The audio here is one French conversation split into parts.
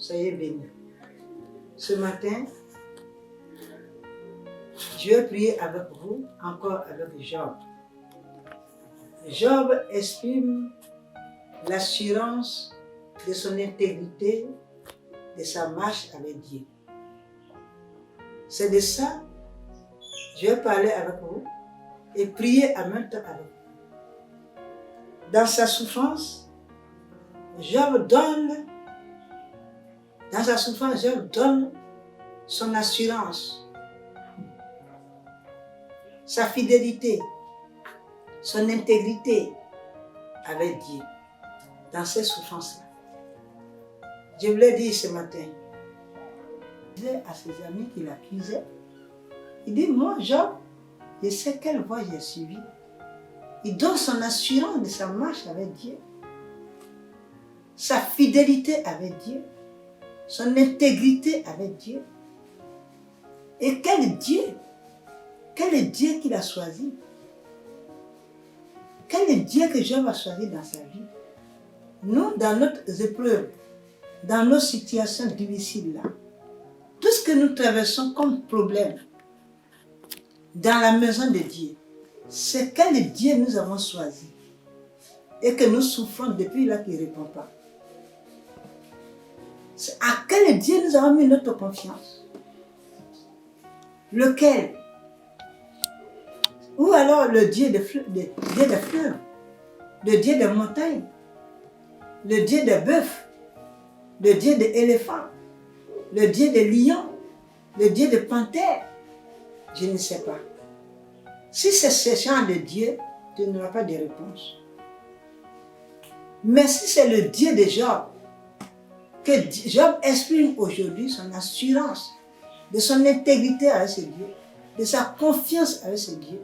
Soyez bénis. Ce matin, je vais prier avec vous, encore avec Job. Job exprime l'assurance de son intégrité, de sa marche avec Dieu. C'est de ça que je vais parler avec vous et prier en même temps avec vous. Dans sa souffrance, Job donne son assurance, sa fidélité, son intégrité avec Dieu dans ces souffrances-là. Je vous l'ai dit ce matin. Il disait à ses amis qui l'accusaient, il dit, moi Job, je sais quelle voie j'ai suivie. Il donne son assurance de sa marche avec Dieu, sa fidélité avec Dieu, son intégrité avec Dieu. Et quel Dieu qu'il a choisi. Quel Dieu que Job a choisi dans sa vie. Nous, dans notre épreuve, dans nos situations difficiles là, tout ce que nous traversons comme problème dans la maison de Dieu, c'est quel Dieu nous avons choisi et que nous souffrons depuis là qu'il ne répond pas. C'est à quel Dieu nous avons mis notre confiance. Lequel? Ou alors le Dieu des fleurs, le Dieu des montagnes, le Dieu des bœufs, le Dieu des éléphants, le Dieu des lions, le Dieu des panthères. Je ne sais pas. Si c'est ce genre de Dieu, tu n'auras pas de réponse. Mais si c'est le Dieu de Job, que Job exprime aujourd'hui son assurance de son intégrité avec ce Dieu, de sa confiance avec ce Dieu,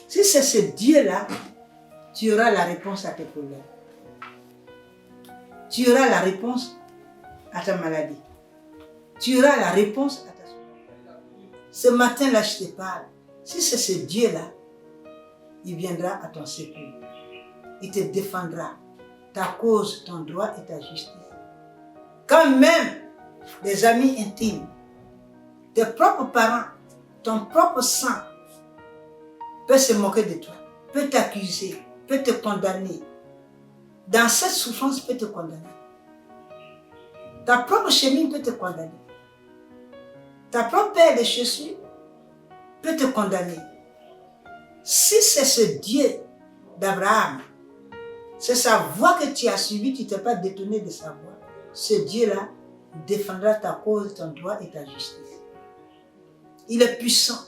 si c'est ce Dieu-là, tu auras la réponse à tes problèmes. Tu auras la réponse à ta maladie. Tu auras la réponse à ta souffrance. Ce matin-là, je te parle. Si c'est ce Dieu-là, il viendra à ton secours. Il te défendra ta cause, ton droit et ta justice. Quand même des amis intimes, tes propres parents, ton propre sang peut se moquer de toi, peut t'accuser, peut te condamner. Dans cette souffrance, peut te condamner. Ta propre chemin peut te condamner. Ta propre paire de chaussures peut te condamner. Si c'est ce Dieu d'Abraham, c'est sa voie que tu as suivie, tu ne t'es pas détourné de sa voie, ce Dieu-là défendra ta cause, ton droit et ta justice. Il est puissant,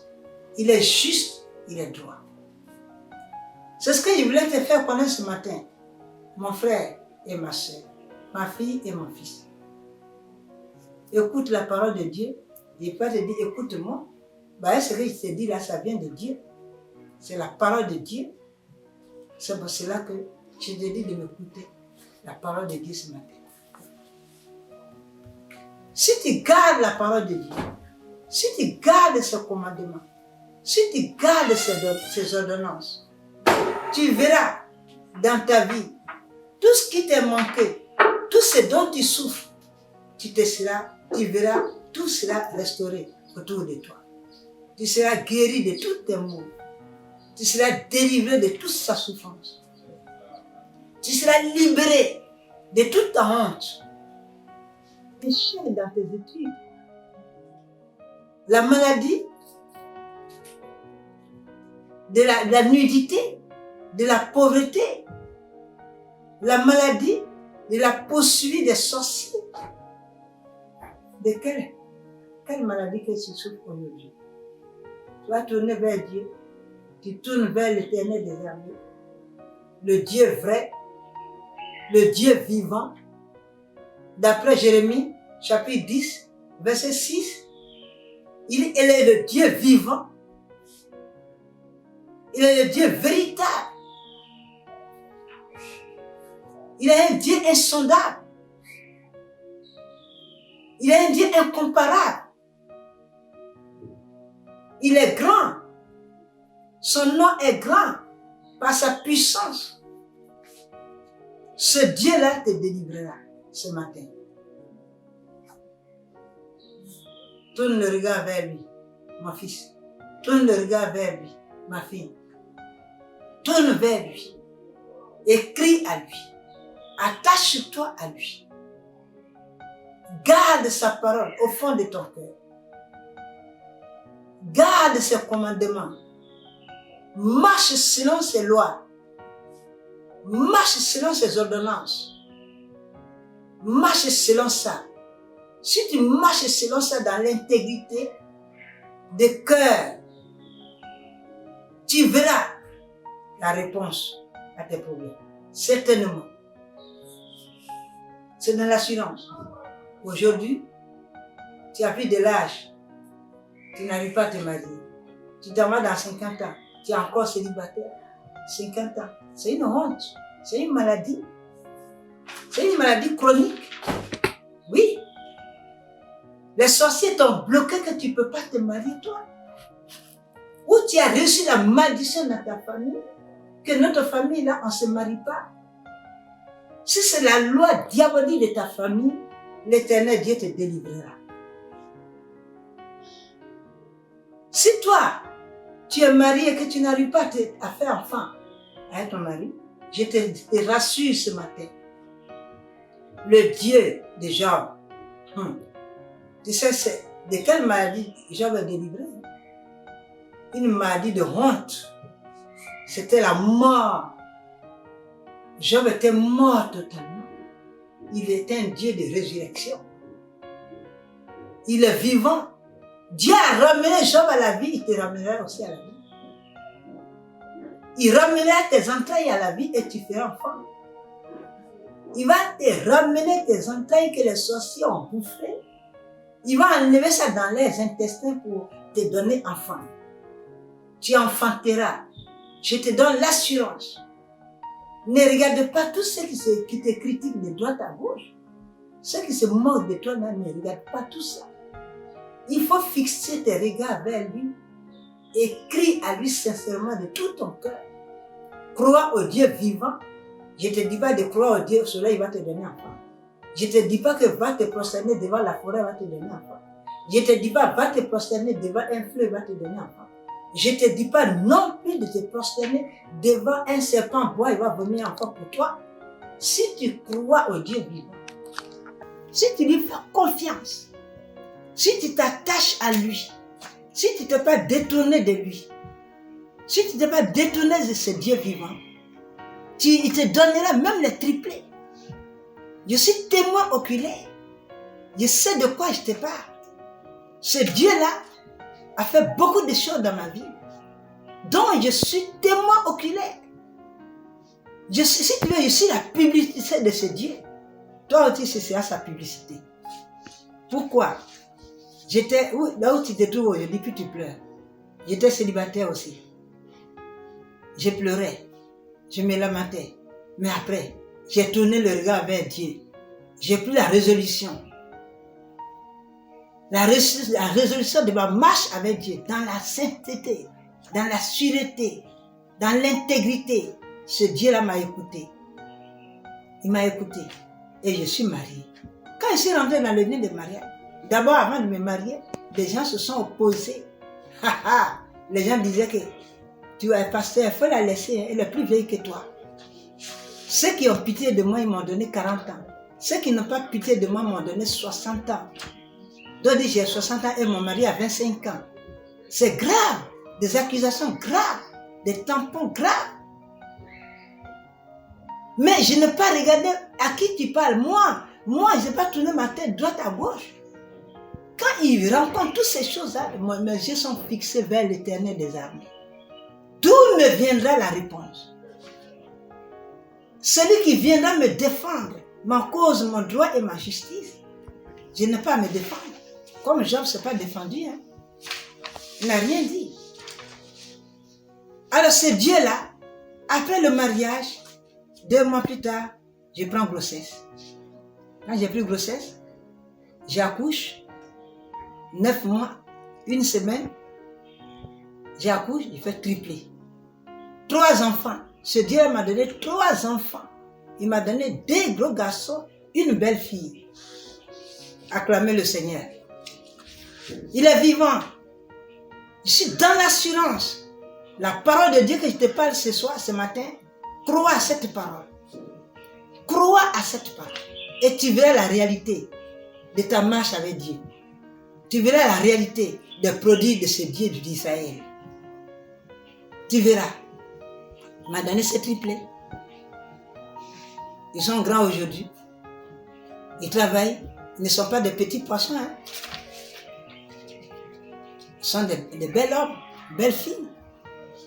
il est juste, il est droit. C'est ce que je voulais te faire connaître ce matin, mon frère et ma soeur, ma fille et mon fils. Écoute la parole de Dieu. Il ne peut pas te dire, écoute-moi. Ce que je te dis là, ça vient de Dieu. C'est la parole de Dieu. C'est pour cela que je te dis de m'écouter la parole de Dieu ce matin. Si tu gardes la parole de Dieu, si tu gardes ses commandements, si tu gardes ses ordonnances, tu verras dans ta vie tout ce qui t'est manqué, tout ce dont tu souffres, tu verras tout cela restauré autour de toi. Tu seras guéri de tous tes maux. Tu seras délivré de toute sa souffrance. Tu seras libéré de toute ta honte. Péché dans tes études. La maladie, de la nudité, de la pauvreté, la maladie de la poursuite des sorciers. De quelle maladie que tu souffres aujourd'hui? Tu vas tourner vers Dieu, tu tournes vers l'Éternel des armées, le Dieu vrai, le Dieu vivant. D'après Jérémie, chapitre 10, verset 6, il est le Dieu vivant, il est le Dieu véritable, il est un Dieu insondable, il est un Dieu incomparable, il est grand, son nom est grand par sa puissance. Ce Dieu-là te délivrera ce matin. Tourne le regard vers lui, mon fils. Tourne le regard vers lui, ma fille. Tourne vers lui et crie à lui. Attache-toi à lui. Garde sa parole au fond de ton cœur. Garde ses commandements. Marche selon ses lois. Marche selon ses ordonnances. Marche selon ça. Si tu marches selon ça dans l'intégrité de cœur, tu verras la réponse à tes problèmes. Certainement. C'est dans l'assurance. Aujourd'hui, tu as pris de l'âge. Tu n'arrives pas à te marier. Tu t'en vas dans 50 ans. Tu es encore célibataire. 50 ans. C'est une honte. C'est une maladie. C'est une maladie chronique. Oui. Les sorciers t'ont bloqué que tu ne peux pas te marier toi. Ou tu as reçu la malédiction dans ta famille, que notre famille là, on ne se marie pas. Si c'est la loi diabolique de ta famille, l'Éternel Dieu te délivrera. Si toi, tu es marié et que tu n'arrives pas à faire enfant avec ton mari, je te rassure ce matin, le Dieu de Job, tu sais de quelle maladie Job est délivré? Une maladie de honte. C'était la mort. Job était mort totalement. Il était un Dieu de résurrection. Il est vivant. Dieu a ramené Job à la vie, il te ramènera aussi à la vie. Il ramènera tes entrailles à la vie et tu feras enfant. Il va te ramener tes entrailles que les sorciers ont bouffées. Il va enlever ça dans les intestins pour te donner enfant. Tu enfanteras. Je te donne l'assurance. Ne regarde pas tous ceux qui te critiquent de droite à gauche. Ceux qui se moquent de toi, ne regarde pas tout ça. Il faut fixer tes regards vers lui et crie à lui sincèrement de tout ton cœur. Crois au Dieu vivant. Je ne te dis pas de croire au Dieu, cela il va te donner enfant. Je ne te dis pas que va te prosterner devant la forêt, il va te donner enfant. Je ne te dis pas va te prosterner devant un fleuve, il va te donner enfant. Je ne te dis pas non plus de te prosterner devant un serpent bois, il va venir enfant pour toi. Si tu crois au Dieu vivant, si tu lui fais confiance, si tu t'attaches à lui, si tu ne t'es pas détourné de lui, si tu ne t'es pas détourné de ce Dieu vivant, il te donnera même les triplés. Je suis témoin oculaire. Je sais de quoi je te parle. Ce Dieu-là a fait beaucoup de choses dans ma vie, dont je suis témoin oculaire. Si tu veux, je suis la publicité de ce Dieu. Toi aussi, c'est sa publicité. Pourquoi? Là où tu te trouves aujourd'hui, puis tu pleures. J'étais célibataire aussi. Je pleurais. Je me lamentais. Mais après, j'ai tourné le regard vers Dieu. J'ai pris la résolution. La résolution de ma marche avec Dieu, dans la sainteté, dans la sûreté, dans l'intégrité. Ce Dieu-là m'a écouté. Il m'a écouté. Et je suis mariée. Quand je suis rentrée dans le nid de mariage, d'abord avant de me marier, les gens se sont opposés. Les gens disaient que tu es pasteur, il faut la laisser, elle est plus vieille que toi. Ceux qui ont pitié de moi, ils m'ont donné 40 ans. Ceux qui n'ont pas pitié de moi m'ont donné 60 ans. Donc j'ai 60 ans et mon mari a 25 ans. C'est grave, des accusations graves, des tampons graves. Mais je n'ai pas regardé à qui tu parles. Moi, je n'ai pas tourné ma tête droite à gauche. Quand il rencontre toutes ces choses-là, mes yeux sont fixés vers l'Éternel des armées. D'où me viendra la réponse? Celui qui viendra me défendre, ma cause, mon droit et ma justice, je n'ai pas à me défendre. Comme Job ne s'est pas défendu, hein. Il n'a rien dit. Alors ce Dieu-là, après le mariage, 2 mois plus tard, je prends grossesse. Quand j'ai pris grossesse, j'accouche, 9 mois, 1 semaine, j'accouche, je fais tripler. 3 enfants. Ce Dieu m'a donné 3 enfants. Il m'a donné 2 gros garçons, une belle fille. Acclamez le Seigneur. Il est vivant. Je suis dans l'assurance. La parole de Dieu que je te parle ce soir, ce matin, crois à cette parole. Crois à cette parole. Et tu verras la réalité de ta marche avec Dieu. Tu verras la réalité des produits de ce Dieu d'Israël. Tu verras. Il m'a donné ce triplé. Ils sont grands aujourd'hui. Ils travaillent. Ils ne sont pas des petits poissons. Hein. Ils sont des bels hommes, belles filles.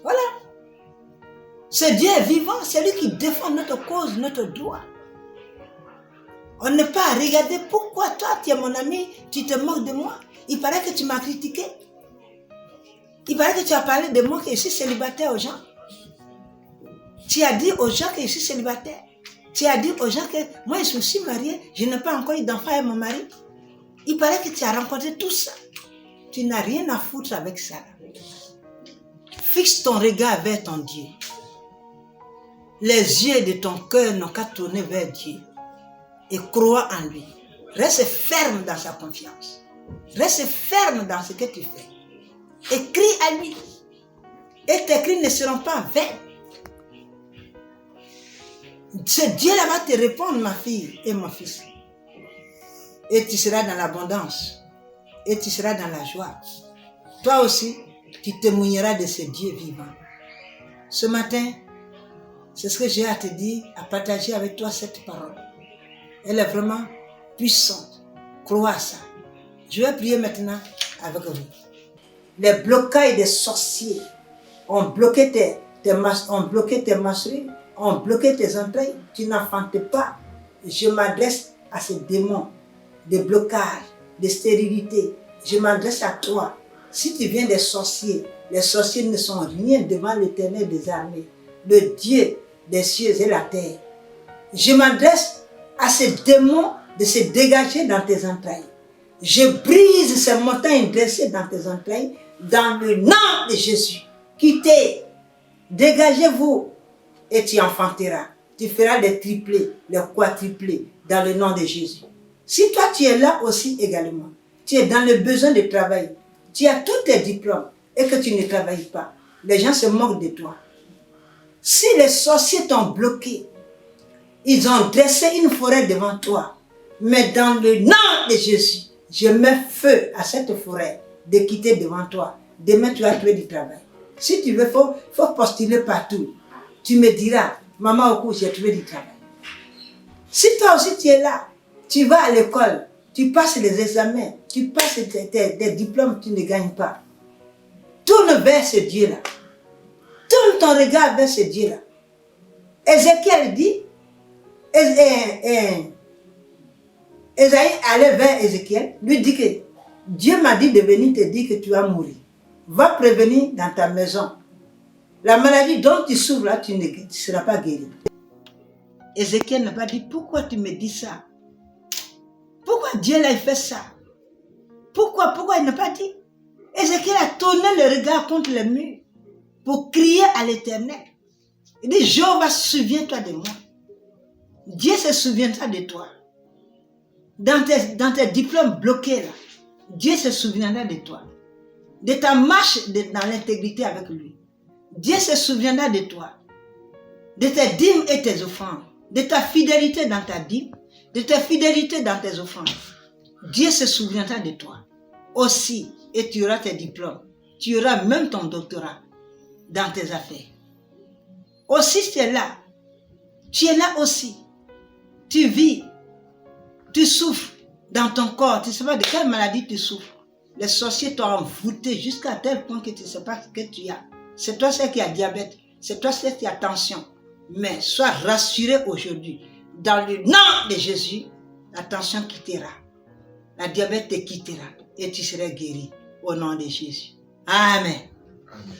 Voilà. Ce Dieu est vivant. C'est lui qui défend notre cause, notre droit. On n'est pas à regarder pourquoi toi, tu es mon ami, tu te moques de moi. Il paraît que tu m'as critiqué. Il paraît que tu as parlé de moi que je suis célibataire aux gens. Tu as dit aux gens que je suis célibataire. Tu as dit aux gens que moi je suis mariée, je n'ai pas encore eu d'enfant avec mon mari. Il paraît que tu as rencontré tout ça. Tu n'as rien à foutre avec ça. Fixe ton regard vers ton Dieu. Les yeux de ton cœur n'ont qu'à tourner vers Dieu. Et crois en lui. Reste ferme dans sa confiance. Reste ferme dans ce que tu fais. Et crie à lui. Et tes cris ne seront pas vains. Ce Dieu-là va te répondre, ma fille et mon fils. Et tu seras dans l'abondance. Et tu seras dans la joie. Toi aussi, tu témoigneras de ce Dieu vivant. Ce matin, c'est ce que j'ai à te dire, à partager avec toi cette parole. Elle est vraiment puissante. Crois à ça. Je vais prier maintenant avec vous. Les blocages des sorciers ont bloqué tes menstrues, ont bloqué tes entrailles. Tu n'enfantes pas. Je m'adresse à ces démons de blocage, de stérilité. Je m'adresse à toi. Si tu viens des sorciers, les sorciers ne sont rien devant l'Éternel des armées, le Dieu des cieux et la terre. Je m'adresse à ces démons de se dégager dans tes entrailles. Je brise ces montagnes dressées dans tes entrailles dans le nom de Jésus. Quittez, dégagez-vous et tu enfanteras. Tu feras des triplés, des quadruplés dans le nom de Jésus. Si toi tu es là aussi également, tu es dans le besoin de travail, tu as tous tes diplômes et que tu ne travailles pas, les gens se moquent de toi. Si les sorciers t'ont bloqué, ils ont dressé une forêt devant toi, mais dans le nom de Jésus, je mets feu à cette forêt de quitter devant toi. Demain, tu vas trouver du travail. Si tu veux, il faut postuler partout. Tu me diras, maman, au cours, j'ai trouvé du travail. Si toi aussi tu es là, tu vas à l'école, tu passes les examens, tu passes tes diplômes, tu ne gagnes pas. Tourne vers ce Dieu-là. Tourne ton regard vers ce Dieu-là. Ézéchiel dit, Esaïe allait vers Ézéchiel, lui dit que Dieu m'a dit de venir te dire que tu vas mourir. Va prévenir dans ta maison. La maladie dont tu souffres là, tu ne seras pas guéri. Ézéchiel n'a pas dit pourquoi tu me dis ça. Pourquoi Dieu l'a fait ça? Pourquoi il n'a pas dit? Ézéchiel a tourné le regard contre le mur pour crier à l'Éternel. Il dit, Jéhovah, souviens-toi de moi. Dieu se souviendra de toi. Dans tes diplômes bloqués là, Dieu se souviendra de toi. De ta marche dans l'intégrité avec lui. Dieu se souviendra de toi. De tes dîmes et tes offrandes. De ta fidélité dans ta dîme. De ta fidélité dans tes offrandes. Dieu se souviendra de toi. Aussi, et tu auras tes diplômes. Tu auras même ton doctorat dans tes affaires. Aussi, tu es là. Tu es là aussi. Tu vis. Tu souffres dans ton corps. Tu ne sais pas de quelle maladie tu souffres. Les sorciers t'ont envoûté jusqu'à tel point que tu ne sais pas ce que tu as. C'est toi celle qui a diabète. C'est toi celle qui a tension. Mais sois rassuré aujourd'hui. Dans le nom de Jésus, la tension quittera. La diabète te quittera. Et tu seras guéri. Au nom de Jésus. Amen. Amen.